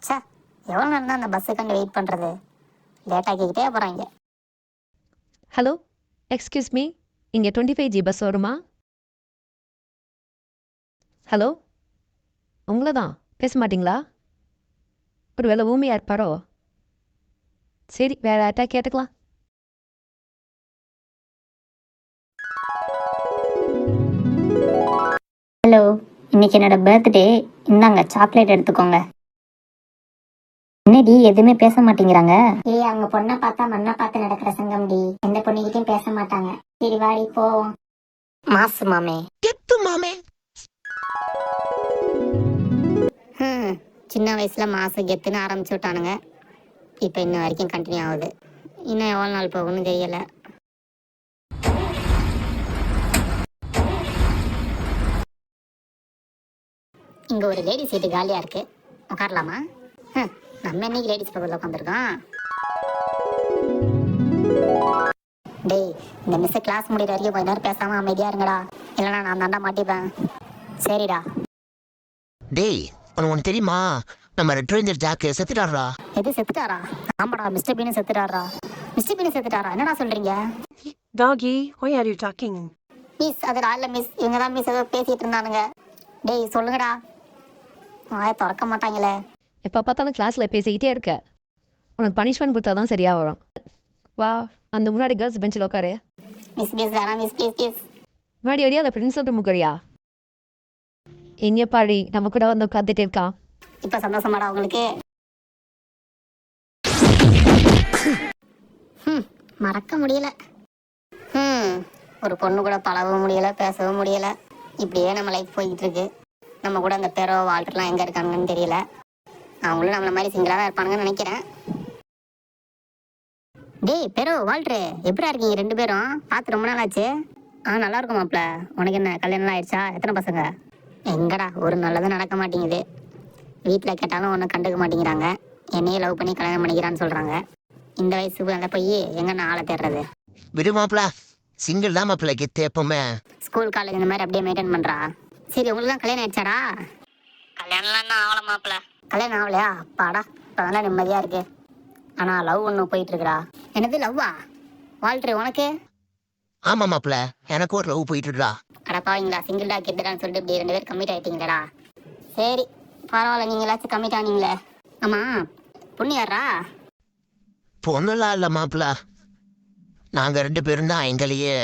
சே, எவ்வளோ நேரம் தான் அந்த பஸ்ஸுக்காண்டி வெயிட் பண்ணுறது? லேட் ஆக்கிக்கிட்டே போகிறாங்க. ஹலோ, எக்ஸ்கியூஸ் மீ, இங்கே 25G பஸ் வருமா? ஹலோ, உங்களை தான். பேச மாட்டிங்களா? ஒரு வேளை ஊமையாக இருப்பாரோ? சரி, வேறு யார்ட்டா கேட்டுக்கலாம். ஹலோ, இன்னைக்கு என்னோட பர்த்டே. இந்தாங்க சாக்லேட் எடுத்துக்கோங்க. என்னடி எதுவுமே பேச மாட்டேங்கிறாங்க? ஏய், அவங்க பொண்ணை பார்த்தா மண்ணை பார்த்து நடக்கிற சங்கம்டி. எந்த பொண்ணுகிட்டையும் பேச மாட்டாங்க. சரி வாடி போவோம். மாசு மாமே. கெத்து மாமே. சின்ன வயசுல மாசு கெத்துன்னு ஆரம்பிச்சு விட்டானுங்க. இப்போ இன்ன வரைக்கும் கண்டினியூ ஆகுது. இன்னும் எவ்வளோ நாள் போகும்னு தெரியல. இங்க ஒரு லேடி சீட்டு காலியா இருக்கு, உட்காரலாமா? நம்ம இன்னைக்கு லேடிஸ் பக்கத்தில் உட்காந்துருக்கோம். டேய், இந்த மிஸ் கிளாஸ் முடிகிற வரைக்கும் கொஞ்ச நேரம் பேசாம அமைதியா இருங்கடா, இல்லைனா நான் தாண்டா மாட்டிப்பேன். சரிடா. டேய், உனக்கு தெரியுமா நம்ம ரெட் ரேஞ்சர் ஜாக்கு செத்துட்டாரா? எது செத்துட்டாரா? ஆமாடா, மிஸ்டர் பீனு செத்துட்டாரா. மிஸ்டர் பீனு செத்துட்டாரா? என்னடா சொல்றீங்க? Doggy, why are you talking? Miss, அதுடா இல்ல மிஸ், இவங்க தான் மிஸ் ஏதோ பேசிட்டு இருந்தானுங்க. டேய் சொல்லுங்கடா. வாயை திறக்க மாட்டாங்களே. எப்போ பார்த்தாலும் கிளாஸில் பேசிக்கிட்டே இருக்க. உனக்கு பனிஷ்மெண்ட் கொடுத்தா தான் சரியாக வரும். வா, அந்த முன்னாடி கேர்ள்ஸ் பெஞ்சில் உட்காரு. மிஸ் மிஸ் வேணாம் மிஸ், ப்ளீஸ் ப்ளீஸ். முன்னாடி வழியா அதை பிரின்சிபல் முக்கறியா? என்னைய பாடி நம்ம கூட வந்து உட்காந்துட்டே இருக்கான். இப்ப சந்தோஷமாடா உங்களுக்கு? மறக்க முடியல. ஒரு பொண்ணு கூட பழகவும் முடியல, பேசவும் முடியல. இப்படியே நம்ம லைஃப் போய்கிட்டு இருக்கு. நம்ம கூட அந்த பேரோ வால்டர்லாம் எங்க இருக்காங்கன்னு தெரியல. அவங்களும் நம்மள மாதிரி சிங்கிளாக தான் இருப்பானுங்கன்னு நினைக்கிறேன். டேய் பேரோ வால்ட்ரு, எப்படா இருக்கீங்க ரெண்டு பேரும்? பார்த்து ரொம்ப நாள் ஆச்சு. நல்லா இருக்கும் மாப்ள. உனக்கு என்ன கல்யாணம் ஆயிடுச்சா? எத்தனை பசங்க? எங்கடா ஒரு நல்லதும் நடக்க மாட்டேங்குது. வீட்டில் கேட்டாலும் ஒன்றும் கண்டுக்க மாட்டேங்கிறாங்க. என்னையே லவ் பண்ணி கல்யாணம் பண்ணிக்கிறான்னு சொல்கிறாங்க. இந்த வயசுக்கு அங்கே போய் எங்கன்னா ஆளை தேடுறது? விடு மாப்பிள, சிங்கிள் தான் மாப்பிள கெத்து எப்பவுமே. ஸ்கூல் காலேஜ் இந்த மாதிரி அப்படியே மெயின்டைன் பண்ணுறா. சரி, உங்களுக்கு தான் கல்யாணம் ஆயிடுச்சாடா? கல்யாணம்லாம் என்ன ஆகல மாப்பிள. கல்யாணம் ஆகலையா? அப்பாடா, இப்போ நல்லா நிம்மதியாக இருக்கு. ஆனால் லவ் ஒன்று போயிட்டு இருக்குடா. என்னது லவ்வா? வால்ட்ரு உனக்கு? ஆமா மாப்பிள, எனக்கு ஒரு லவ் போயிட்டு இருக்கா. அடப்பாவீங்களா, சிங்கிள்டா கெட்டுடான்னு சொல்லிட்டு இப்படி ரெண்டு பேர் கம்மிட் ஆகிட்டீங்களா? சரி பரவாயில்ல, நீங்களாச்சும் கம்மிட் ஆனீங்களே. ஆமாம், பொண்ணு யாரா? பொண்ணுலாம் இல்ல மாப்பிள, நாங்க ரெண்டு பேரும் தான் எங்களையே